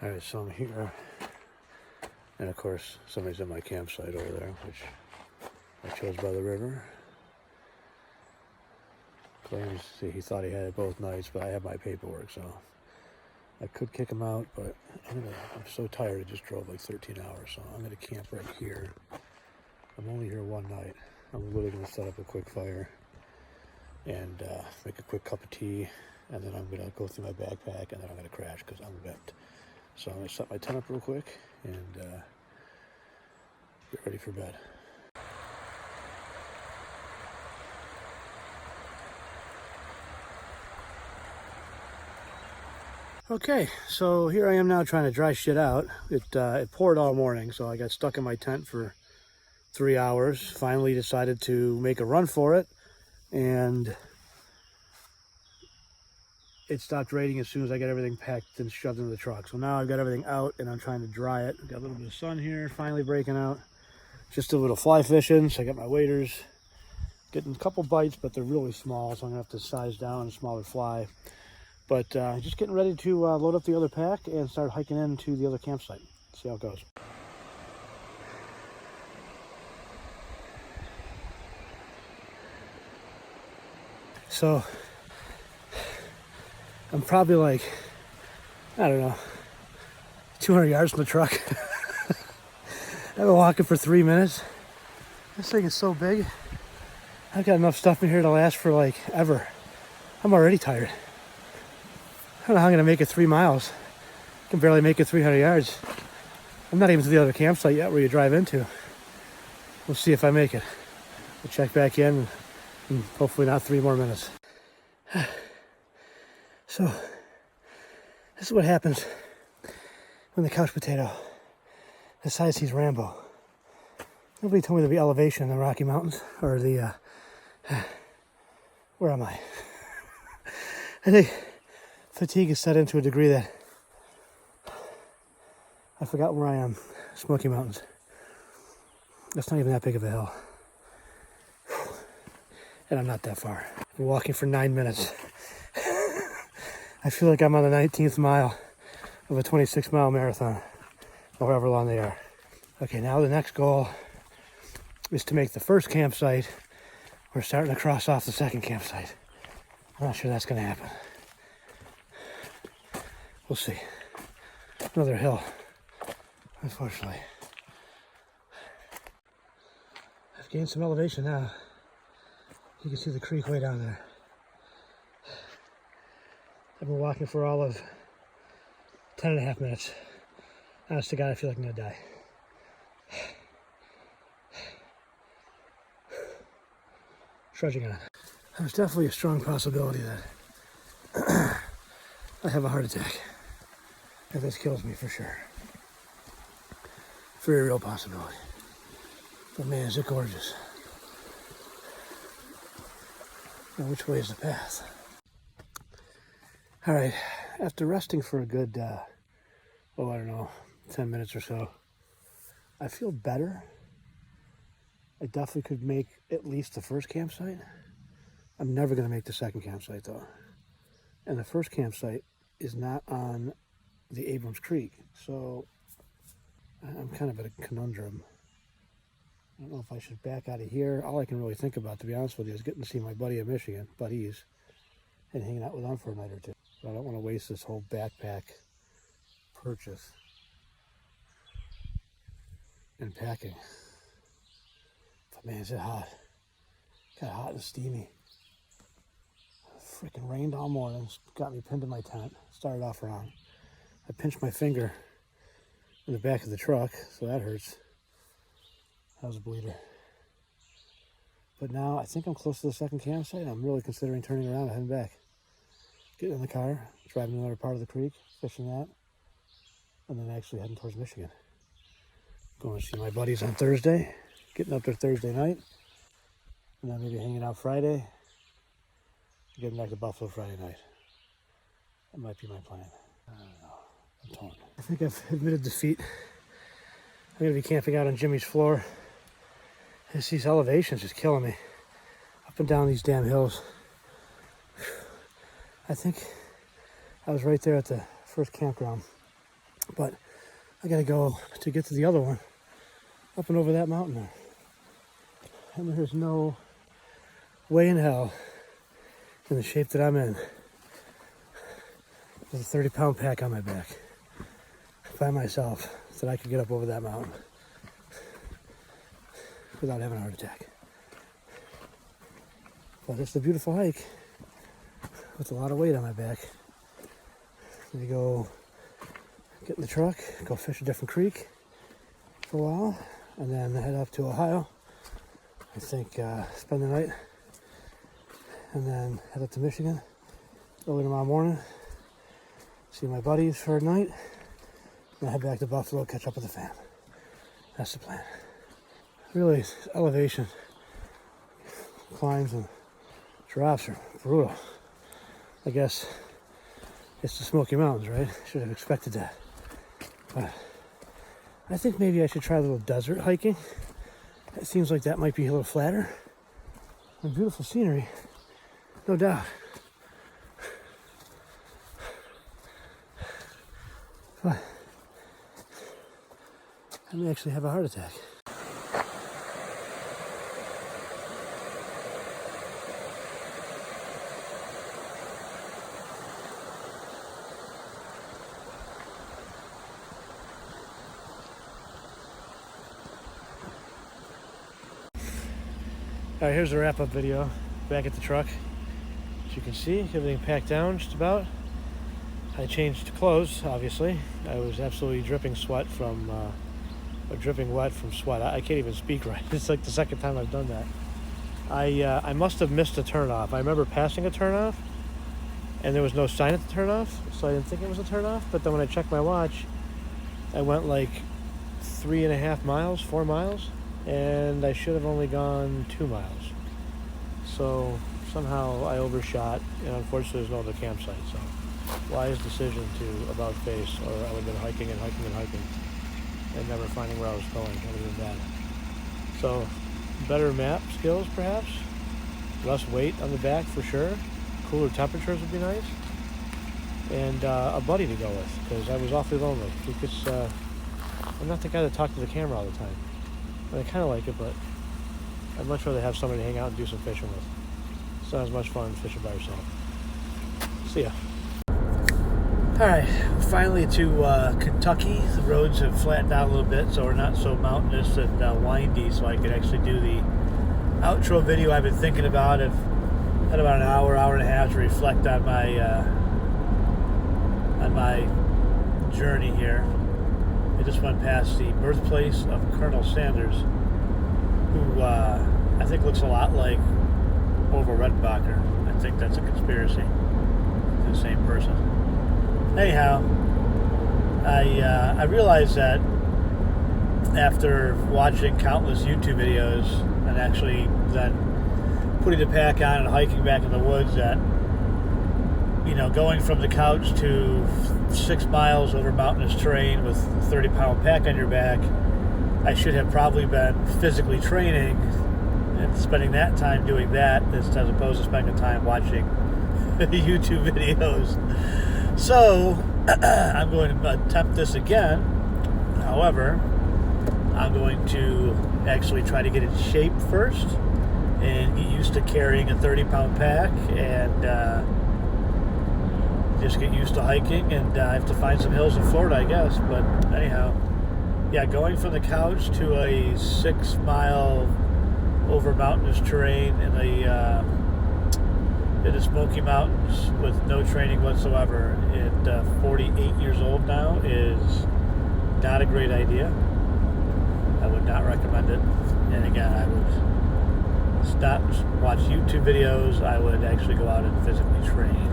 All right, so I'm here, and of course somebody's at my campsite over there, which I chose by the river. Claims he thought he had it both nights, but I have my paperwork, so I could kick him out, but I'm so tired. I just drove like 13 hours, so I'm gonna camp right here. I'm only here one night. I'm literally gonna set up a quick fire and make a quick cup of tea, and then I'm gonna go through my backpack, and then I'm gonna crash because I'm bent. So I'm gonna set my tent up real quick and get ready for bed. Okay, so here I am now trying to dry shit out. It poured all morning, so I got stuck in my tent for 3 hours. Finally decided to make a run for it, and it stopped raining as soon as I got everything packed and shoved into the truck. So now I've got everything out and I'm trying to dry it. Got a little bit of sun here, finally breaking out. Just a little fly fishing, so I got my waders. Getting a couple bites, but they're really small, so I'm gonna have to size down a smaller fly. But just getting ready to load up the other pack and start hiking into the other campsite. See how it goes. So I'm probably like, I don't know, 200 yards from the truck. I've been walking for 3 minutes. This thing is so big. I've got enough stuff in here to last for like ever. I'm already tired. I don't know how I'm gonna make it 3 miles. I can barely make it 300 yards. I'm not even to the other campsite yet where you drive into. We'll see if I make it. We'll check back in hopefully not 3 more minutes. So, this is what happens when the couch potato decides he's Rambo. Nobody told me there'd be elevation in the Rocky Mountains, or the, where am I? I think fatigue is set in to a degree that I forgot where I am. Smoky Mountains. That's not even that big of a hill. And I'm not that far. I've been walking for 9 minutes. I feel like I'm on the 19th mile of a 26-mile marathon, or however long they are. Okay, now the next goal is to make the first campsite. We're starting to cross off the second campsite. I'm not sure that's going to happen. We'll see. Another hill, unfortunately. I've gained some elevation now. You can see the creek way down there. I've been walking for all of 10 and a half minutes. Honest to God, I feel like I'm gonna die. Trudging on. There's definitely a strong possibility that I have a heart attack. If this kills me for sure. Very real possibility. But man, is it gorgeous. Now, which way is the path? All right, after resting for a good, I don't know, 10 minutes or so, I feel better. I definitely could make at least the first campsite. I'm never gonna make the second campsite though. And the first campsite is not on the Abrams Creek, so I'm kind of at a conundrum. I don't know if I should back out of here. All I can really think about, to be honest with you, is getting to see my buddy in Michigan, buddies, and hanging out with them for a night or two. But I don't want to waste this whole backpack purchase and packing. But man, is it hot. Got hot and steamy. Freaking rained all morning. Got me pinned to my tent. Started off wrong. I pinched my finger in the back of the truck, so that hurts. That was a bleeder. But now I think I'm close to the second campsite. I'm really considering turning around and heading back. Getting in the car, driving to another part of the creek, fishing that, and then actually heading towards Michigan. Going to see my buddies on Thursday, getting up there Thursday night, and then maybe hanging out Friday, getting back to Buffalo Friday night. That might be my plan. I don't know. I'm torn. I think I've admitted defeat. I'm going to be camping out on Jimmy's floor. These elevations just killing me. Up and down these damn hills. I think I was right there at the first campground. But I gotta go to get to the other one up and over that mountain there. And there's no way in hell, in the shape that I'm in, with a 30-pound pack on my back by myself, that I could get up over that mountain without having a heart attack. But it's a beautiful hike with a lot of weight on my back. I'm gonna go get in the truck, go fish a different creek for a while, and then head up to Ohio. I think spend the night, and then head up to Michigan early tomorrow morning, see my buddies for a night, and then head back to Buffalo, catch up with the fam. That's the plan. Really, elevation, climbs and drops are brutal. I guess it's the Smoky Mountains, right? Should have expected that. But I think maybe I should try a little desert hiking. It seems like that might be a little flatter. And beautiful scenery, no doubt. But I may actually have a heart attack. Alright, here's the wrap-up video. Back at the truck. As you can see, everything packed down just about. I changed clothes, obviously. I was absolutely dripping sweat from, dripping wet from sweat. I can't even speak right. It's like the second time I've done that. I must have missed a turnoff. I remember passing a turnoff, and there was no sign at the turnoff, so I didn't think it was a turnoff. But then when I checked my watch, I went like 3.5 miles, 4 miles. And I should have only gone 2 miles. So somehow I overshot, and unfortunately there's no other campsite. So wise decision to about face, or I would have been hiking and hiking and hiking and never finding where I was going. That would have been bad. So better map skills perhaps, less weight on the back for sure, cooler temperatures would be nice, and a buddy to go with, because I was awfully lonely. Because I'm not the guy that talks to the camera all the time. I kind of like it, but I'd much rather have somebody to hang out and do some fishing with. It's not as much fun fishing by yourself. See ya. Alright, finally to Kentucky. The roads have flattened out a little bit, so we're not so mountainous and windy, so I could actually do the outro video I've been thinking about. I've had about an hour and a half to reflect on my journey here. I just went past the birthplace of Colonel Sanders, who I think looks a lot like Orville Redenbacher. I think that's a conspiracy. It's the same person. Anyhow, I realized that after watching countless YouTube videos and actually then putting the pack on and hiking back in the woods, that, you know, going from the couch to 6 miles over mountainous terrain with a 30-pound pack on your back, I should have probably been physically training and spending that time doing that as opposed to spending time watching YouTube videos. So I'm going to attempt this again. However, I'm going to actually try to get in shape first and get used to carrying a 30-pound pack, and just get used to hiking, and I have to find some hills in Florida, I guess. But anyhow, yeah, going from the couch to a 6 mile over mountainous terrain in the Smoky Mountains with no training whatsoever at 48 years old now is not a great idea. I would not recommend it. And again, I would stop, watch YouTube videos. I would actually go out and physically train.